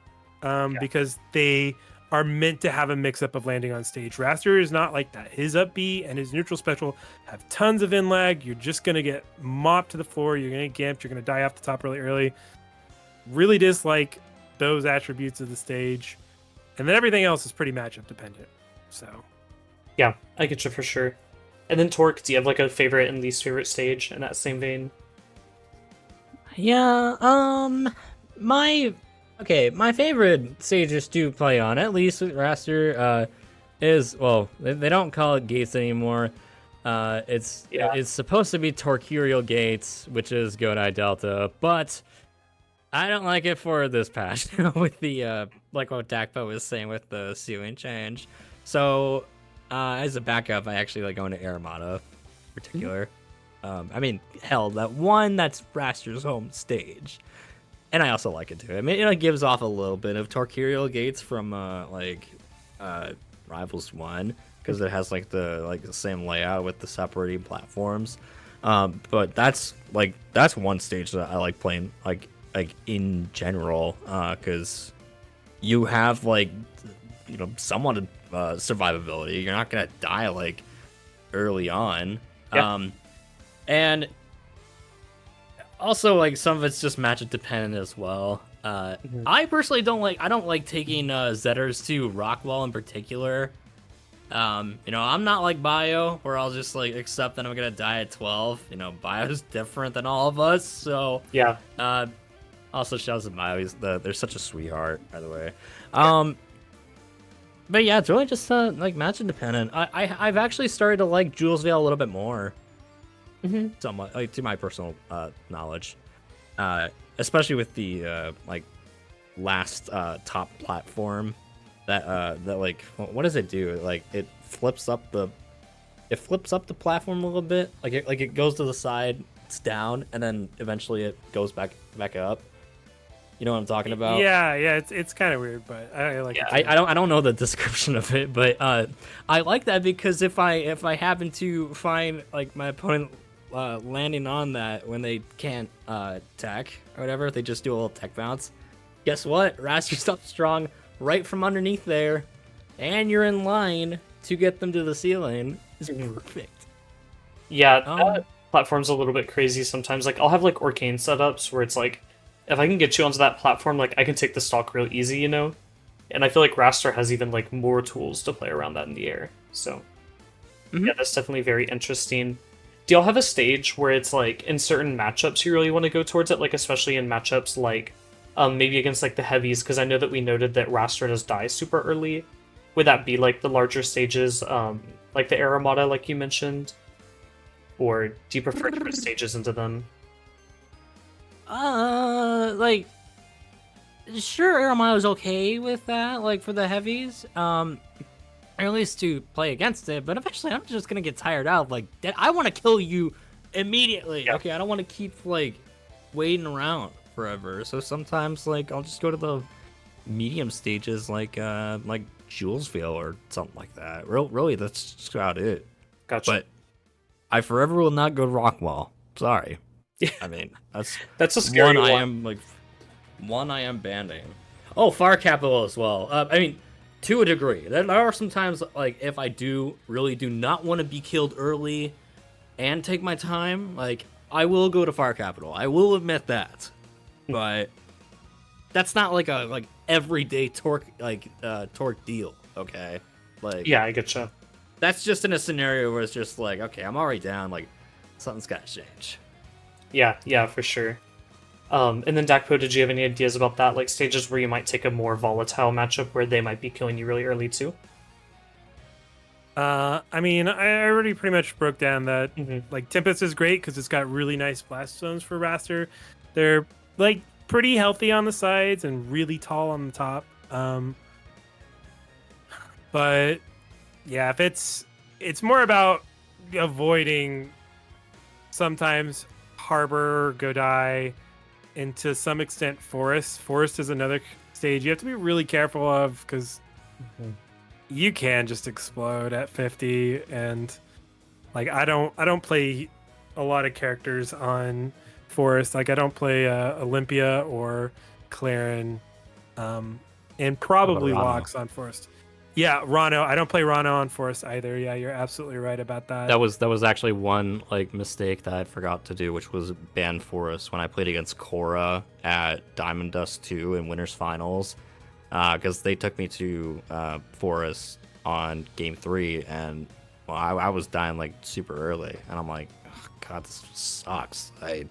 because they are meant to have a mix-up of landing on stage. Raster is not like that. His up B and his neutral special have tons of in lag. You're just going to get mopped to the floor. You're going to get gamped. You're going to die off the top really early. Really dislike those attributes of the stage. And then everything else is pretty matchup dependent. So, Yeah, I get you for sure. And then Torque, do you have like a favorite and least favorite stage in that same vein? Yeah, my favorite stages to play on, at least with Raster, is, well, they don't call it gates anymore. It's supposed to be Torcurial Gates, which is Godai Delta, but I don't like it for this patch with the like what Dakpo was saying with the ceiling change. So as a backup, I actually like going to Aramata in particular. I mean, hell, that's Raster's home stage. And I also like it too. I mean, it gives off a little bit of Torcurial Gates from Rivals 1 because it has the same layout with the separating platforms. But that's one stage that I like playing like in general because you have somewhat survivability. You're not gonna die early on. Yeah. And also, some of it's just matchup dependent as well. I personally don't like taking Zetters to Rockwall in particular. I'm not like Bio, where I'll just accept that I'm gonna die at 12. Bio's different than all of us, so Yeah. Also, shouts to Bio. They're such a sweetheart, by the way. But yeah, it's really just matchup dependent. I've actually started to like Jules Vale a little bit more. Somewhat, to my personal knowledge, especially with the last top platform that what does it do? It flips up the platform a little bit. It goes to the side, it's down, and then eventually it goes back up. You know what I'm talking about? Yeah, it's kind of weird, but I like it. I don't know the description of it, but I like that because if I happen to find my opponent landing on that when they can't tech or whatever, they just do a little tech bounce. Guess what? Raster's up strong right from underneath there, and you're in line to get them to the ceiling. It's perfect. Yeah, that platform's a little bit crazy sometimes. I'll have Orcane setups where it's if I can get you onto that platform, I can take the stock real easy, And I feel like Raster has even more tools to play around that in the air. So yeah, that's definitely very interesting. Do y'all have a stage where it's in certain matchups you really want to go towards it, especially in matchups maybe against the heavies? Because I know that we noted that Raster does die super early. Would that be the larger stages, like the Aramata, like you mentioned, or do you prefer different stages into them? Sure, Aramato's okay with that, for the heavies. Or at least to play against it, but eventually I'm just gonna get tired out. I want to kill you immediately. Yeah. Okay, I don't want to keep waiting around forever. So sometimes I'll just go to the medium stages, like Julesville or something like that. Really, that's just about it. Gotcha. But I forever will not go to Rockwall. Sorry. Yeah. I mean, that's a scary one. I am banning. Oh, Fire Capital as well. I mean, to a degree. There are some times, if I do not want to be killed early and take my time, I will go to Fire Capital. I will admit that. But that's not a everyday torque deal, okay? Yeah, I getcha. That's just in a scenario where it's just okay, I'm already down, something's gotta change. Yeah, for sure. And then Dakpo, did you have any ideas about that? Stages where you might take a more volatile matchup where they might be killing you really early too? I mean, I already pretty much broke down that Tempest is great because it's got really nice blast zones for Raster. They're pretty healthy on the sides and really tall on the top. But yeah, if it's more about avoiding sometimes Harbor, Godai, and to some extent Forest. Forest is another stage you have to be really careful of because you can just explode at 50, and I don't play a lot of characters on Forest. I don't play Olympia or Claren in and How about probably Rano? Lox on Forest. Yeah, Rano. I don't play Rano on Forest either. Yeah, you're absolutely right about that. That was actually one like mistake that I forgot to do, which was ban Forest when I played against Korra at Diamond Dust 2 in Winners Finals, because they took me to Forest on game 3, and well, I was dying like super early, and I'm like, oh, God, this sucks. I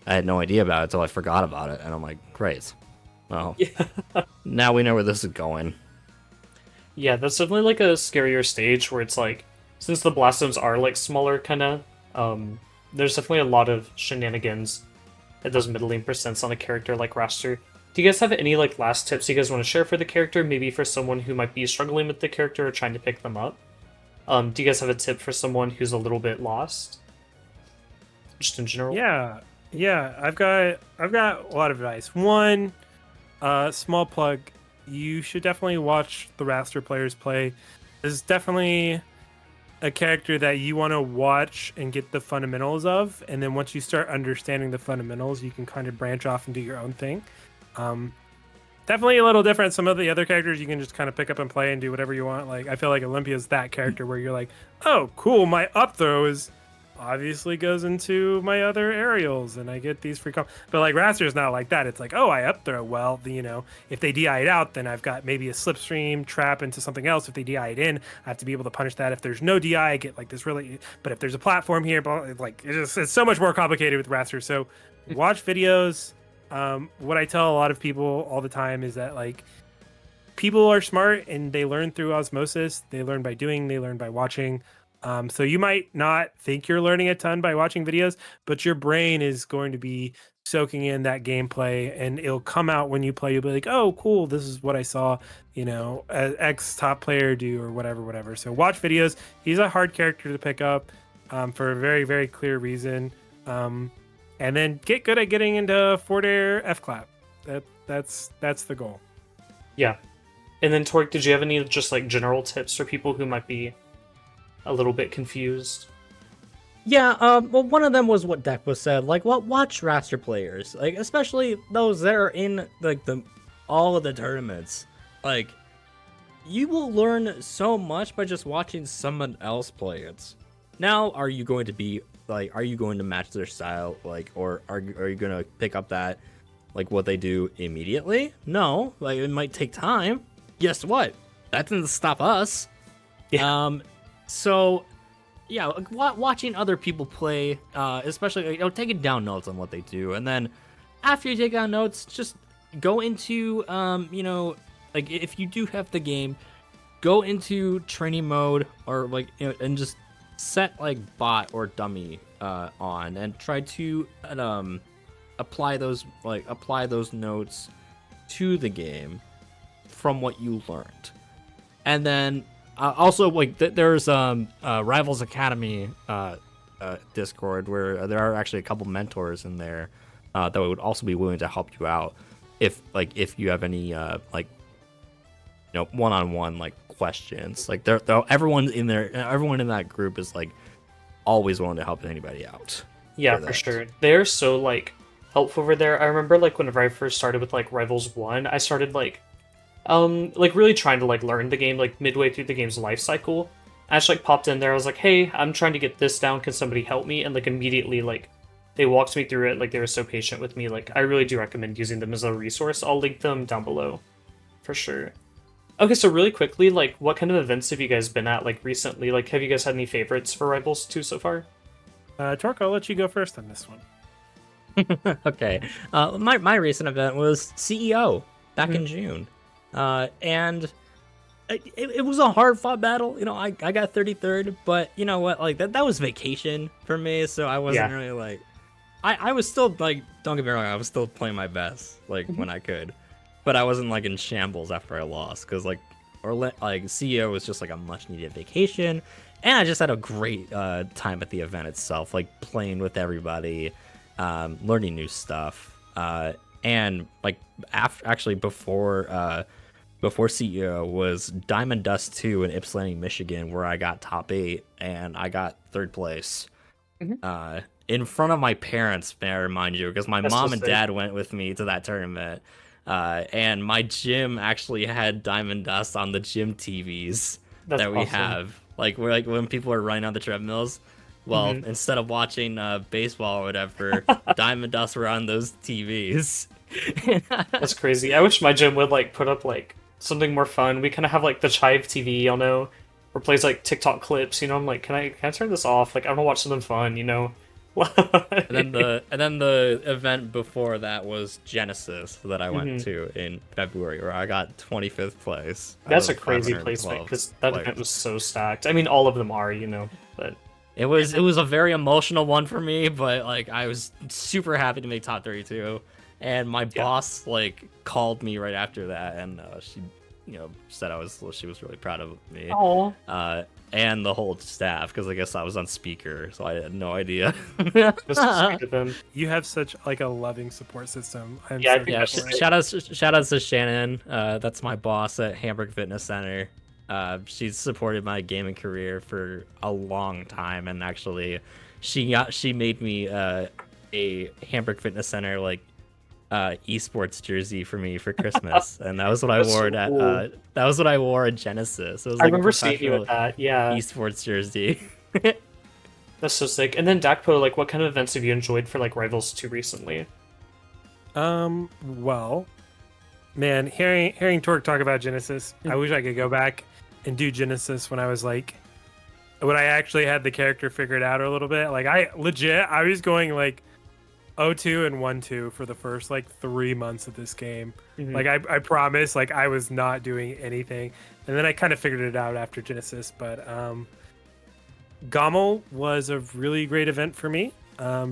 had no idea about it until I forgot about it, and I'm like, great. Well, now we know where this is going. Yeah, that's definitely like a scarier stage where it's like, since the blast zones are like smaller, kind of, there's definitely a lot of shenanigans at those middling percents on a character like Raster. Do you guys have any like last tips you guys want to share for the character? Maybe for someone who might be struggling with the character or trying to pick them up. Do you guys have a tip for someone who's a little bit lost? Just in general. Yeah. I've got a lot of advice. One, small plug. You should definitely watch the Raster players play. This is definitely a character that you want to watch and get the fundamentals of, and then once you start understanding the fundamentals, you can kind of branch off and do your own thing. Definitely a little different. Some of the other characters you can just kind of pick up and play and do whatever you want. Like I feel like Olympia's that character where you're like, oh, cool, my up throw is obviously goes into my other aerials and I get these free but like Raster's not like that. It's like, oh, I up throw well, if they DI it out, then I've got maybe a slipstream trap into something else. If they DI it in, I have to be able to punish that. If there's no DI, I get like this really, but if there's a platform here, like it's so much more complicated with Raster. So watch videos. What I tell a lot of people all the time is that like people are smart and they learn through osmosis. They learn by doing, they learn by watching. So you might not think you're learning a ton by watching videos, but your brain is going to be soaking in that gameplay and it'll come out when you play. You'll be like, oh, cool. This is what I saw, X top player do or whatever. So watch videos. He's a hard character to pick up for a very, very clear reason. And then get good at getting into forward air F clap. That's the goal. Yeah. And then Torque, did you have any just like general tips for people who might be a little bit confused? Yeah, well, one of them was what Dakpo said, like, watch Raster players, like, especially those that are in, like, all of the tournaments. Like, you will learn so much by just watching someone else play it. Now, are you going to match their style, like, or are you going to pick up that, like, what they do immediately? No, like, it might take time. Guess what? That didn't stop us. Yeah. So, yeah, watching other people play, especially taking down notes on what they do, and then after you take down notes, just go into, like if you do have the game, go into training mode or like, and just set like bot or dummy on, and try to apply those notes to the game from what you learned, and then. Also, like there's Rivals Academy Discord where there are actually a couple mentors in there that would also be willing to help you out if you have any one-on-one like questions. Like everyone in that group is like always willing to help anybody out. Yeah, for sure. They're so like helpful over there. I remember like whenever I first started with like Rivals 1, I started like really trying to like learn the game like midway through the game's life cycle. I just like popped in there. I was like, hey, I'm trying to get this down. Can somebody help me? And like immediately like they walked me through it. Like they were so patient with me. Like I really do recommend using them as a resource. I'll link them down below for sure. Okay, so really quickly, like what kind of events have you guys been at like recently? Like have you guys had any favorites for Rivals 2 so far? Torque, I'll let you go first on this one. Okay. My recent event was CEO back in June. And it was a hard fought battle. I got 33rd, but you know what? Like that was vacation for me, so I wasn't really like. I was still like, don't get me wrong, I was still playing my best like when I could, but I wasn't like in shambles after I lost because like CEO was just like a much needed vacation, and I just had a great time at the event itself, like playing with everybody, learning new stuff, and like before CEO was Diamond Dust 2 in Ypsilanti, Michigan, where I got top 8 and I got 3rd place. In front of my parents, may I remind you, because my mom and dad went with me to that tournament. And my gym actually had Diamond Dust on the gym TVs That's that we awesome. have. Like we're like when people are running on the treadmills. Well, Mhm. instead of watching baseball or whatever, Diamond Dust were on those TVs. That's crazy. I wish my gym would like put up like something more fun. We kind of have like the Chive TV, y'all know, or plays like TikTok clips. You know, I'm like, can I turn this off? Like, I want to watch something fun. You know. And then the event before that was Genesis that I went Mhm. to in February, where I got 25th place. Out That's a of crazy placement 512 because that event players. was so stacked. I mean, all of them are, you know, but It was a very emotional one for me, but like I was super happy to make top 32, and my yeah. boss like called me right after that, and she, said she was really proud of me, Oh, and the whole staff because I guess I was on speaker, so I had no idea. that's so sweet of them. You have such like a loving support system. I'm Yeah, I so think Yeah, that's grateful. shout outs to Shannon. That's my boss at Hamburg Fitness Center. She's supported my gaming career for a long time, and actually, she made me a Hamburg Fitness Center esports jersey for me for Christmas, and that was what I That's wore so at cool. that was what I wore at Genesis. It was I like a remember seeing you professional at that. Yeah, esports jersey. that's so sick. And then Dakpo, like, what kind of events have you enjoyed for like Rivals 2 recently? Well, man, hearing Torque talk about Genesis, I wish I could go back and do Genesis when I was like, when I actually had the character figured out a little bit. Like I was going like 0-2 and 1-2 for the first like 3 months of this game. Mhm. Like I promise, like I was not doing anything, and then I kind of figured it out after Genesis. But Gommel was a really great event for me,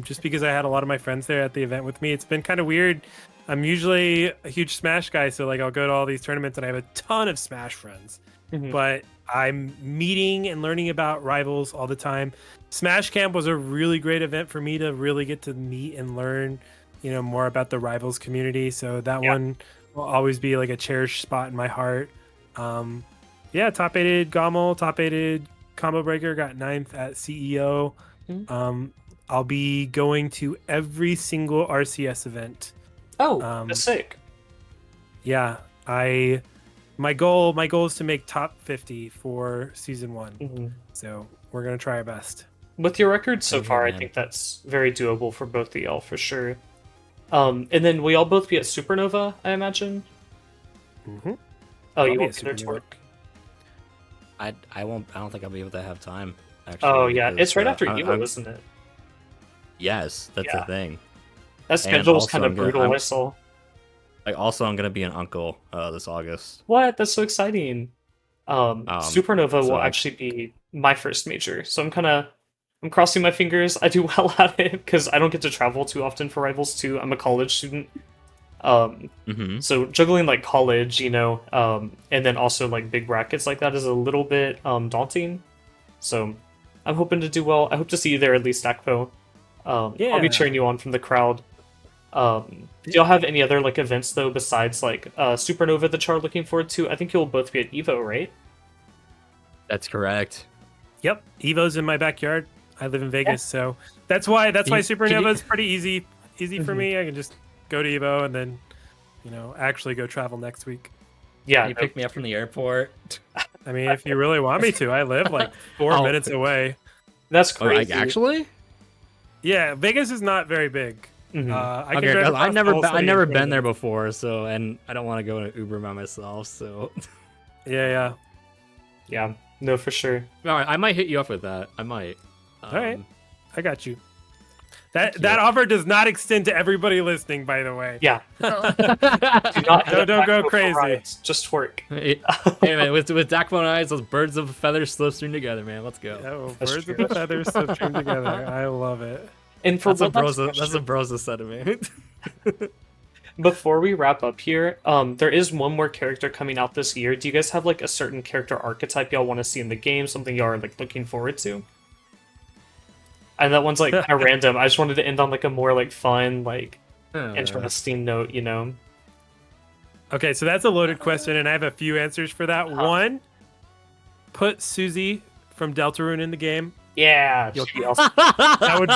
just because I had a lot of my friends there at the event with me. It's been kind of weird. I'm usually a huge Smash guy, so like I'll go to all these tournaments and I have a ton of Smash friends. Mhm. But I'm meeting and learning about Rivals all the time. Smash Camp was a really great event for me to really get to meet and learn, more about the Rivals community. So that Yeah. one will always be like a cherished spot in my heart. Yeah, top aided Gommel, top aided Combo Breaker, got 9th at CEO. Mhm. I'll be going to every single RCS event. Oh, Um, that's sick. Yeah, my goal is to make top 50 for season 1. Mhm. So we're gonna try our best. With your record so Same here, far, I man. think that's very doable for both of y'all for sure. And then we all both be at Supernova, I imagine. Mm-hmm. Oh, I'll you be won't at be there, Supernova. Torque. I won't. I don't think I'll be able to have time. Actually, Oh yeah, because, it's right after I'm- Evo, I'm- isn't it? Yes, that's Yeah. the thing. That schedule's also kind of I'm gonna- brutal. I'm- I saw. I'm gonna be an uncle this August. What? That's so exciting. Supernova so will I- actually be my first major, so I'm crossing my fingers. I do well at it because I don't get to travel too often for Rivals 2. I'm a college student. Mm-hmm. So juggling like college, and then also like big brackets like that is a little bit daunting. So I'm hoping to do well. I hope to see you there at least, Dakpo. I'll be Yeah. cheering you on from the crowd. Do y'all have any other like events though besides like Supernova that y'all are looking forward to? I think you'll both be at Evo, right? That's correct. Yep, Evo's in my backyard. I live in Vegas, so that's why Can Supernova you- is pretty easy for Mhm. me. I can just go to Evo and then, actually go travel next week. Yeah, You pick me up from the airport. I mean, if you really want me to, I live like 4 Oh. minutes away. that's Oh, crazy. actually? Yeah, Vegas is not very big. Mhm. I can Okay, drive 'cause across I've the never whole I've city never in 20 been there minutes. before, so and I don't want to go in an Uber by myself. So, Yeah. Yeah, no, for sure. all right, I might hit you up with that. I might. All right. I got you. Thank you. That offer does not extend to everybody listening, by the way. Yeah, do not Don't go for crazy. rides, just work. Hey man, with Dakpo and I, those birds of a feather slipstream together, man. Let's go. Oh, That's birds true. of a feather slipstream together. I love it. And for That's a Bloodlines Broza. That's a question, Broza sentiment. before we wrap up here, there is one more character coming out this year. Do you guys have like a certain character archetype y'all want to see in the game? Something y'all are like looking forward to? And that one's like kind of random. I just wanted to end on like a more like fun, like interesting note, Okay, so that's a loaded question, and I have a few answers for that. One, put Susie from Deltarune in the game. Yeah, You'll- she'd be awesome. That would be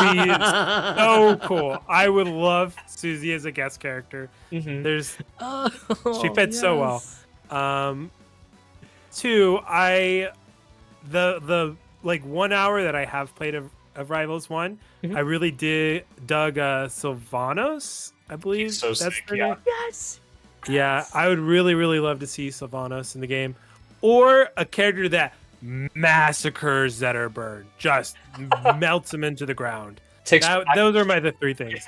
so cool. I would love Susie as a guest character. Mhm. There's Oh, She fits so well. yes. Two, the like 1 hour that I have played of Rivals One, Mhm. I really dug Sylvanos, I believe He's so that's sick, their yeah. name. Yes. Yeah, I would really love to see Sylvanos in the game, or a character that massacres Zetterburn, just melts him into the ground. Takes Those are the three things.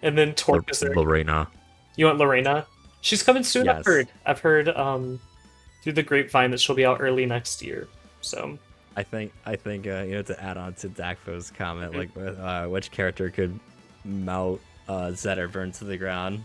and then Torque is there. Lorena. You want Lorena? She's coming soon. Yes. I've heard. Through the grapevine that she'll be out early next year. So I think to add on to Dakpo's comment, like which character could melt Zetterburn to the ground.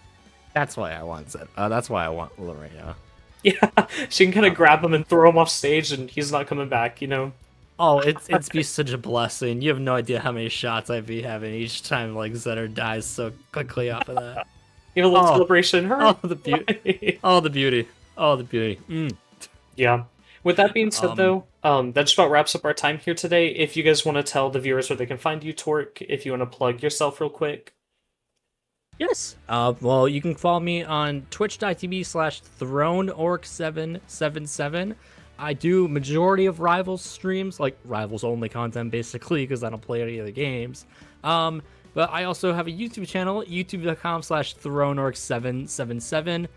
That's why I want That's why I want Lorena. yeah, she can kind of grab him and throw him off stage, and he's not coming back. You know. Oh, it's be such a blessing. You have no idea how many shots I'd be having each time like Zetter dies so quickly off of that. You know, a little Oh. celebration. Hurry. Oh, the beauty. Oh, the beauty. Oh, the beauty. Yeah. With that being said, though, that just about wraps up our time here today. If you guys want to tell the viewers where they can find you, Torque, if you want to plug yourself real quick. Yes. Well, you can follow me on twitch.tv/Thrownorc777. I do majority of Rivals streams, like Rivals only content, basically, because I don't play any of the games. But I also have a YouTube channel, youtube.com/Thrownorc777.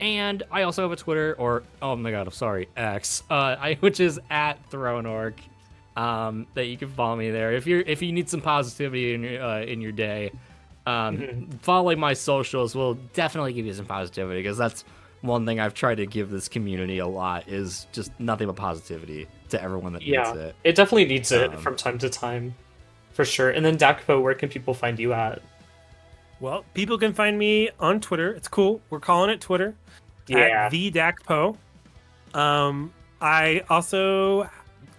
And I also have a Twitter, or oh my god, I'm sorry, X, which is @Thrownorc. That you can follow me there if you need some positivity in your day. Following my socials will definitely give you some positivity, because that's one thing I've tried to give this community a lot, is just nothing but positivity to everyone that needs it. It definitely needs it from time to time, for sure. And then Dakpo, where can people find you at? Well, people can find me on Twitter. It's cool. We're calling it Twitter. Yeah. At the Dakpo. I also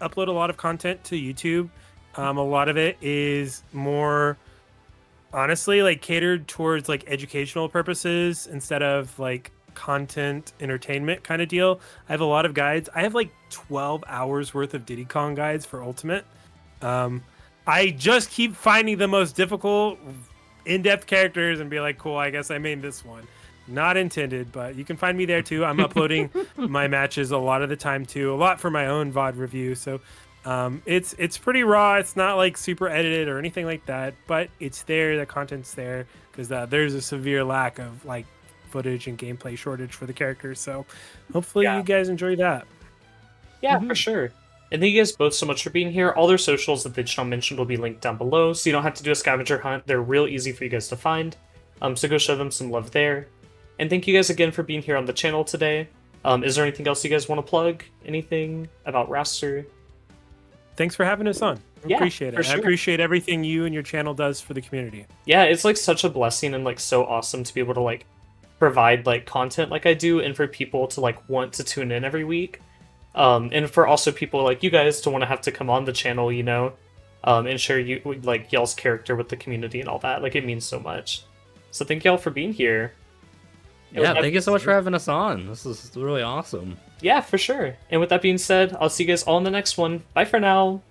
upload a lot of content to YouTube. A lot of it is more, honestly, like catered towards like educational purposes instead of like content entertainment kind of deal. I have a lot of guides. I have like 12 hours worth of Diddy Kong guides for Ultimate. I just keep finding the most difficult in-depth characters and be like, cool, I guess I made this one. Not intended, but you can find me there too. I'm uploading my matches a lot of the time too, a lot for my own VOD review. So it's pretty raw. It's not like super edited or anything like that, but it's there. The content's there because there's a severe lack of like footage and gameplay shortage for the characters. So hopefully you guys enjoy that. Yeah, for sure. And thank you guys both so much for being here. All their socials that Digital mentioned will be linked down below, so you don't have to do a scavenger hunt. They're real easy for you guys to find. So go show them some love there. And thank you guys again for being here on the channel today. Is there anything else you guys want to plug? Anything about Raster? Thanks for having us on. Yeah, Appreciate for it. sure. I appreciate everything you and your channel does for the community. Yeah, it's like such a blessing and like so awesome to be able to like provide like content like I do, and for people to like want to tune in every week. And for also people like you guys to want to have to come on the channel, you know, and share you like y'all's character with the community and all that. Like it means so much. So thank y'all for being here. Yeah, thank you so much for having us on. This is really awesome. Yeah, for sure. And with that being said, I'll see you guys all in the next one. Bye for now.